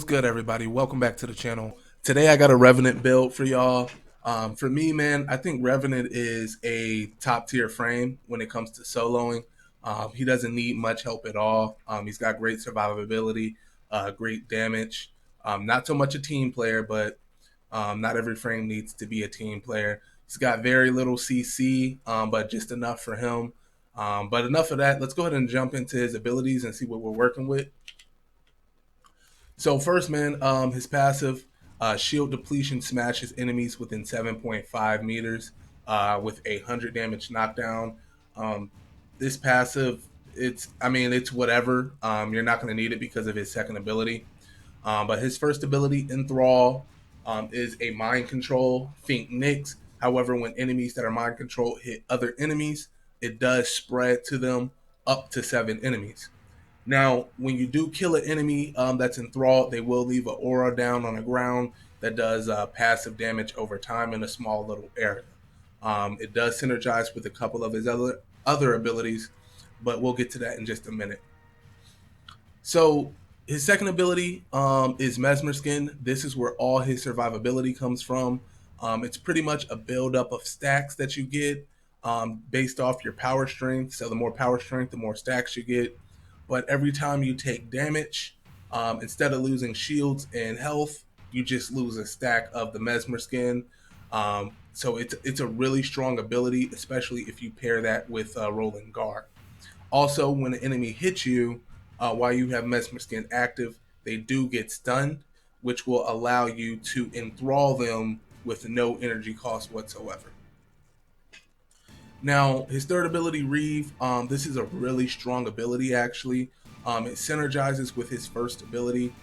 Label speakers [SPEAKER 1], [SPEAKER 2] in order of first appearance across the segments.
[SPEAKER 1] good, everybody? Welcome back to the channel. Today I got a Revenant build for y'all. For me, man, I think Revenant is a top tier frame when it comes to soloing. He doesn't need much help at all. He's got great survivability, great damage. Not so much a team player, but not every frame needs to be a team player. He's got very little CC, but just enough for him. But enough of that. Let's go ahead and jump into his abilities and see what we're working with. So first, man, his passive shield depletion smashes enemies within 7.5 meters with a 100 damage knockdown. Um, this passive, it's whatever. You're not going to need it because of his second ability. But his first ability, Enthrall, is a mind control. Think Nyx. However, when enemies that are mind controlled hit other enemies, it does spread to them up to 7 enemies. Now, when you do kill an enemy that's enthralled, they will leave an aura down on the ground that does passive damage over time in a small little area. It does synergize with a couple of his other abilities, but we'll get to that in just a minute. So his second ability is Mesmer Skin. This is where all his survivability comes from. It's pretty much a buildup of stacks that you get based off your power strength. So the more power strength, the more stacks you get. But every time you take damage, instead of losing shields and health, you just lose a stack of the Mesmer Skin. So it's a really strong ability, especially if you pair that with Rolling Guard. Also, when an enemy hits you while you have Mesmer Skin active, they do get stunned, which will allow you to enthrall them with no energy cost whatsoever. Now, his third ability, Reeve, this is a really strong ability, actually. It synergizes with his first ability.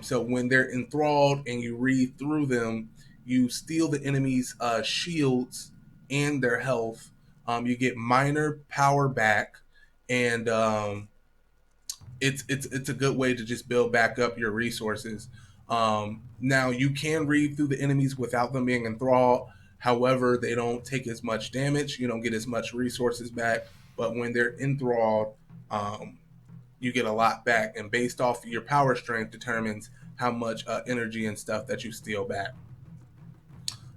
[SPEAKER 1] So when they're enthralled and you read through them, you steal the enemy's shields and their health. You get minor power back, and it's a good way to just build back up your resources. Now you can read through the enemies without them being enthralled. However, they don't take as much damage. You don't get as much resources back. But when they're enthralled, um, you get a lot back. And based off your power strength determines how much energy and stuff that you steal back.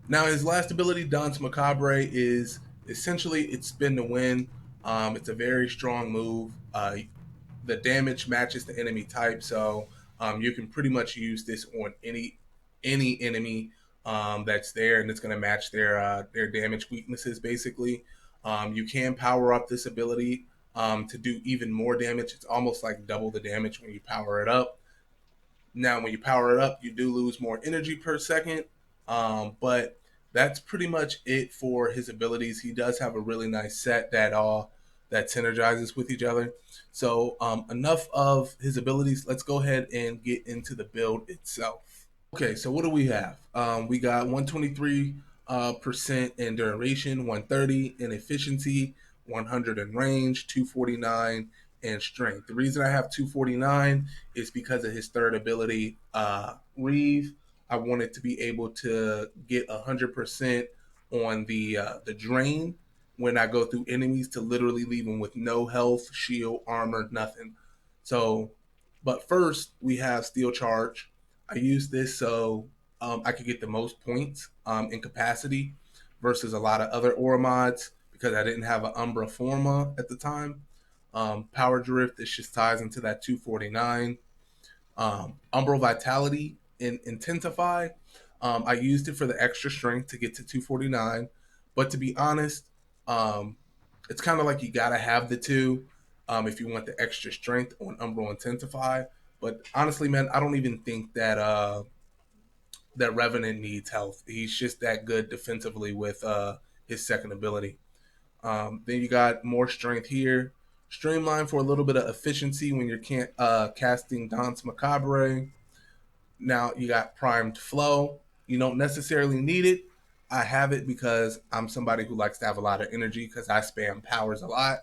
[SPEAKER 1] Now his last ability, Danse Macabre, is essentially it's spin to win. It's a very strong move. The damage matches the enemy type, so you can pretty much use this on any enemy that's there, and it's going to match their damage weaknesses. Basically, you can power up this ability to do even more damage. It's almost like double the damage when you power it up. Now, when you power it up, you do lose more energy per second, but that's pretty much it for his abilities. He does have a really nice set that synergizes with each other. So enough of his abilities. Let's go ahead and get into the build itself. Okay, so what do we have? We got 123 percent in duration, 130 in efficiency, 100 in range, 249 in strength. The reason I have 249 is because of his third ability, Reeve. I wanted to be able to get 100% on the drain when I go through enemies to literally leave them with no health, shield, armor, nothing. So, but first we have Steel Charge. I use this so I could get the most points in capacity versus a lot of other aura mods because I didn't have an Umbra Forma at the time. Power Drift, this just ties into that 249. Umbral Vitality and Intensify. I used it for the extra strength to get to 249. But to be honest, um, it's kind of like you gotta have the two if you want the extra strength on Umbral Intensify. But honestly, man, I don't even think that Revenant needs health. He's just that good defensively with his second ability. Then you got more strength here. Streamline for a little bit of efficiency when you're casting Danse Macabre. Now you got Primed Flow. You don't necessarily need it. I have it because I'm somebody who likes to have a lot of energy because I spam powers a lot.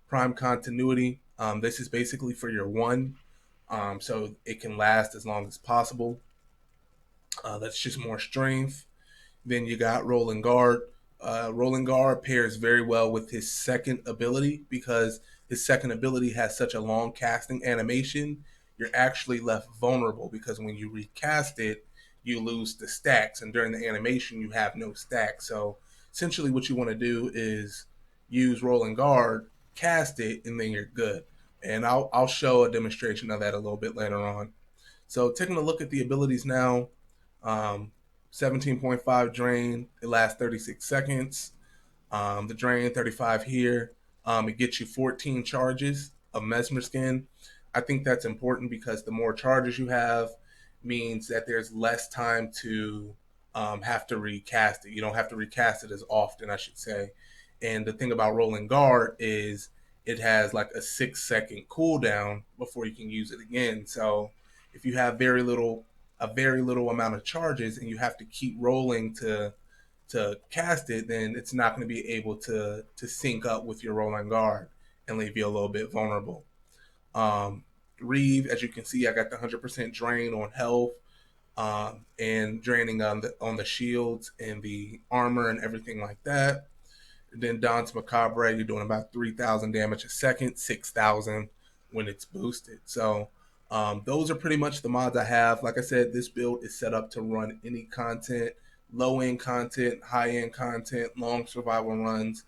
[SPEAKER 1] Prime Continuity. This is basically for your one, so it can last as long as possible. That's just more strength. Then you got Rolling Guard. Rolling Guard pairs very well with his second ability because his second ability has such a long casting animation. you're actually left vulnerable because when you recast it, you lose the stacks, and during the animation, you have no stacks. So essentially, what you want to do is use rolling guard, cast it, and then you're good. And I'll show a demonstration of that a little bit later on. So taking a look at the abilities now, um, 17.5 drain, it lasts 36 seconds. The drain 35 here. It gets you 14 charges of Mesmer Skin. I think that's important because the more charges you have means that there's less time to have to recast it. You don't have to recast it as often, I should say. And the thing about rolling guard is it has like a 6 second cooldown before you can use it again. So if you have a very little amount of charges and you have to keep rolling to cast it, then it's not going to be able to sync up with your rolling guard and leave you a little bit vulnerable. Um, Reeve, as you can see, I got the 100% drain on health and draining on the shields and the armor and everything like that. Then Danse Macabre, you're doing about 3,000 damage a second, 6,000 when it's boosted. So those are pretty much the mods I have. Like I said, this build is set up to run any content, low end content, high end content, long survival runs.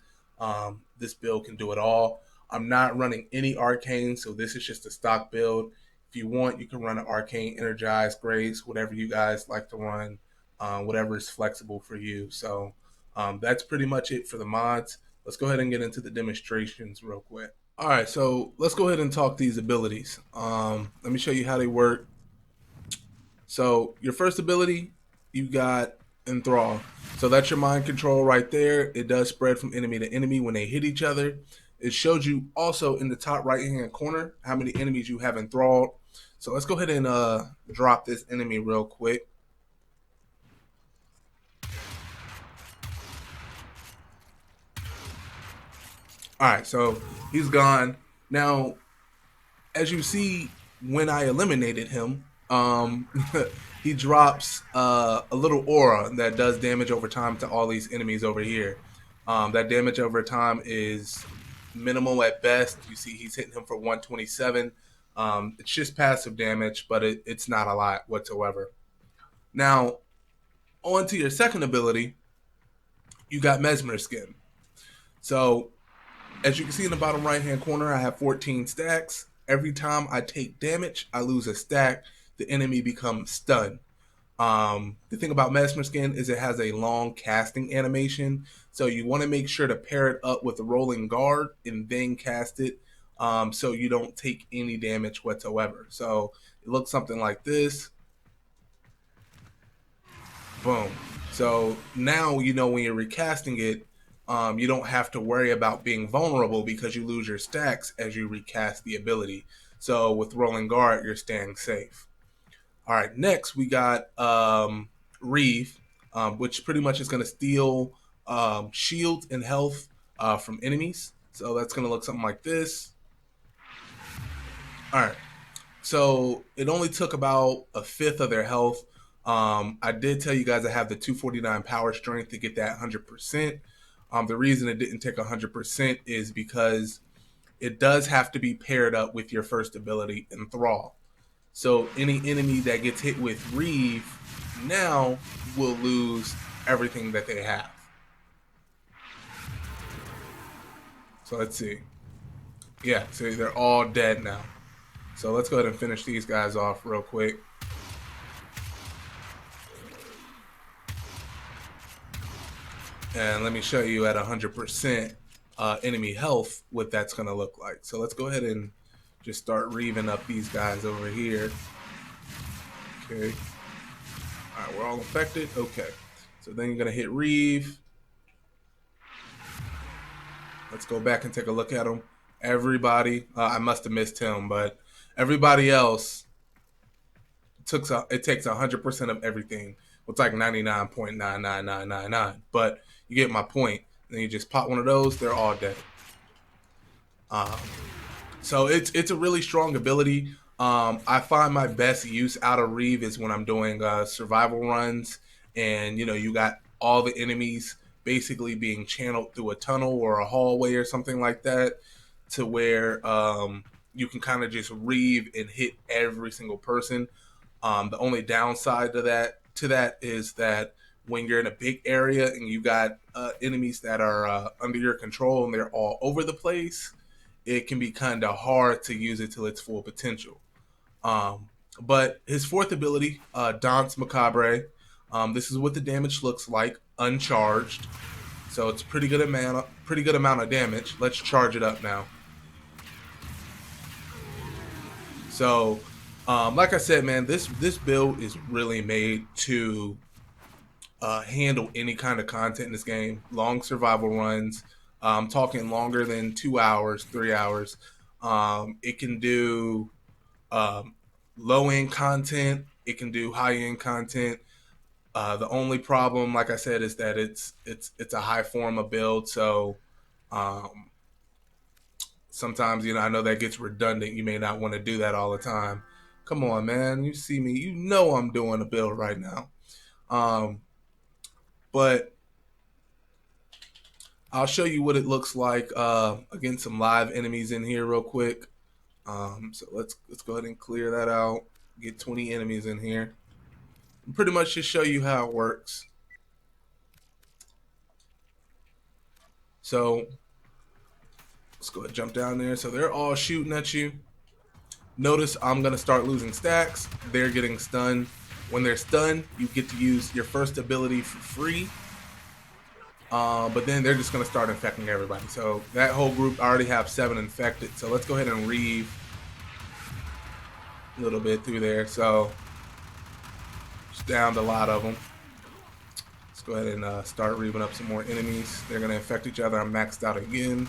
[SPEAKER 1] This build can do it all. I'm not running any arcane, so this is just a stock build. If you want, you can run an arcane, energized, grace, whatever you guys like to run, whatever is flexible for you. So that's pretty much it for the mods. Let's go ahead and get into the demonstrations real quick. All right, so let's go ahead and talk these abilities. Let me show you how they work. So your first ability, you got Enthrall. So that's your mind control right there. It does spread from enemy to enemy when they hit each other. It shows you also in the top right hand corner how many enemies you have enthralled. So let's go ahead and drop this enemy real quick. All right, so he's gone. Now, as you see, when I eliminated him, he drops a little aura that does damage over time to all these enemies over here. That damage over time is minimal at best. You see, he's hitting him for 127. It's just passive damage, but it's not a lot whatsoever. Now, on to your second ability, you got Mesmer Skin. So as you can see in the bottom right hand corner, I have 14 stacks. Every time I take damage, I lose a stack. The enemy becomes stunned. The thing about Mesmer Skin is it has a long casting animation. So you want to make sure to pair it up with a rolling guard and then cast it so you don't take any damage whatsoever. So it looks something like this. Boom. So now you know when you're recasting it, you don't have to worry about being vulnerable because you lose your stacks as you recast the ability. So with rolling guard, you're staying safe. All right, next we got Reeve, which pretty much is going to steal shields and health from enemies. So that's going to look something like this. All right. So it only took about a fifth of their health. I did tell you guys I have the 249 power strength to get that 100%. The reason it didn't take 100% is because it does have to be paired up with your first ability, Enthrall. So any enemy that gets hit with Reeve now will lose everything that they have. So let's see. Yeah, so they're all dead now. So let's go ahead and finish these guys off real quick. And let me show you at 100% enemy health what that's going to look like. So let's go ahead and just start reaving up these guys over here. Okay. All right, we're all infected. Okay. So then you're going to hit Reeve. Let's go back and take a look at them. Everybody, I must have missed him, but everybody else it takes 100% of everything. It's like 99.99999. But you get my point. Then you just pop one of those, they're all dead. So it's a really strong ability. I find my best use out of Reeve is when I'm doing survival runs, and you got all the enemies basically being channeled through a tunnel or a hallway or something like that, to where you can kind of just reave and hit every single person. The only downside to that is that when you're in a big area and you got enemies that are under your control and they're all over the place, it can be kind of hard to use it to its full potential. Um, but his fourth ability, Danse Macabre, this is what the damage looks like uncharged. So it's pretty good amount of damage. Let's charge it up now. So, like I said, man, this build is really made to handle any kind of content in this game. Long survival runs. I'm talking longer than 2 hours, 3 hours. It can do um, low end content. It can do high end content. The only problem, like I said, is that it's a high Forma build. So um, sometimes, I know that gets redundant. You may not want to do that all the time. Come on, man. You see me. You know I'm doing a build right now. Um, but I'll show you what it looks like against some live enemies in here real quick. So let's go ahead and clear that out. Get 20 enemies in here. And pretty much just show you how it works. So let's go ahead and jump down there. So they're all shooting at you. Notice I'm going to start losing stacks. They're getting stunned. When they're stunned, you get to use your first ability for free. But then they're just going to start infecting everybody. So that whole group, I already have 7 infected. So let's go ahead and reave a little bit through there. So just downed a lot of them. Let's go ahead and start reaving up some more enemies. They're going to infect each other. I'm maxed out again.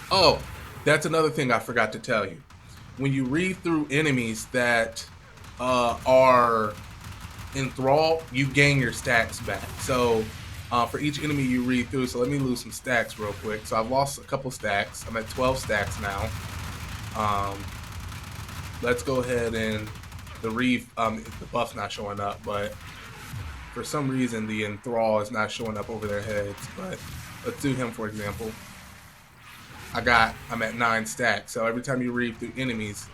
[SPEAKER 1] Oh, that's another thing I forgot to tell you. When you read through enemies that are enthralled, you gain your stacks back. So for each enemy you read through, so let me lose some stacks real quick. So I've lost a couple stacks. I'm at 12 stacks now. Let's go ahead and the buff's not showing up, but for some reason the enthrall is not showing up over their heads. But let's do him for example. I'm at 9 stacks. So every time you read through enemies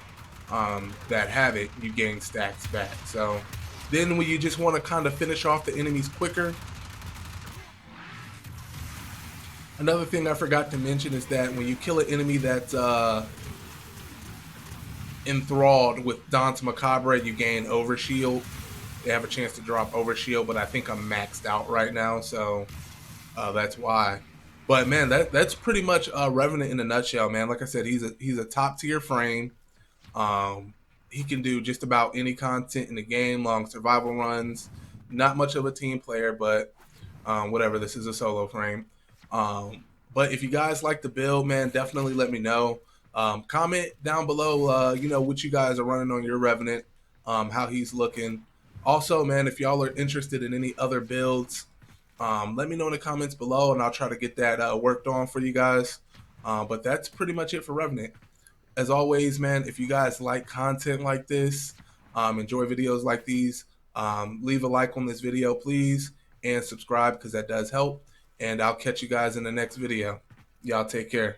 [SPEAKER 1] that have it, you gain stacks back. So then when you just want to kind of finish off the enemies quicker, another thing I forgot to mention is that when you kill an enemy that's enthralled with Danse Macabre, you gain overshield. They have a chance to drop overshield, but I think I'm maxed out right now, so that's why. But man, that's pretty much Revenant in a nutshell, man. Like I said, he's a top tier frame. He can do just about any content in the game, long survival runs. Not much of a team player, but whatever. This is a solo frame. But if you guys like the build, man, definitely let me know. Comment down below, what you guys are running on your Revenant, how he's looking. Also, man, if y'all are interested in any other builds, let me know in the comments below, and I'll try to get that worked on for you guys. But that's pretty much it for Revenant. As always, man, if you guys like content like this, enjoy videos like these, leave a like on this video, please, and subscribe because that does help. And I'll catch you guys in the next video. Y'all take care.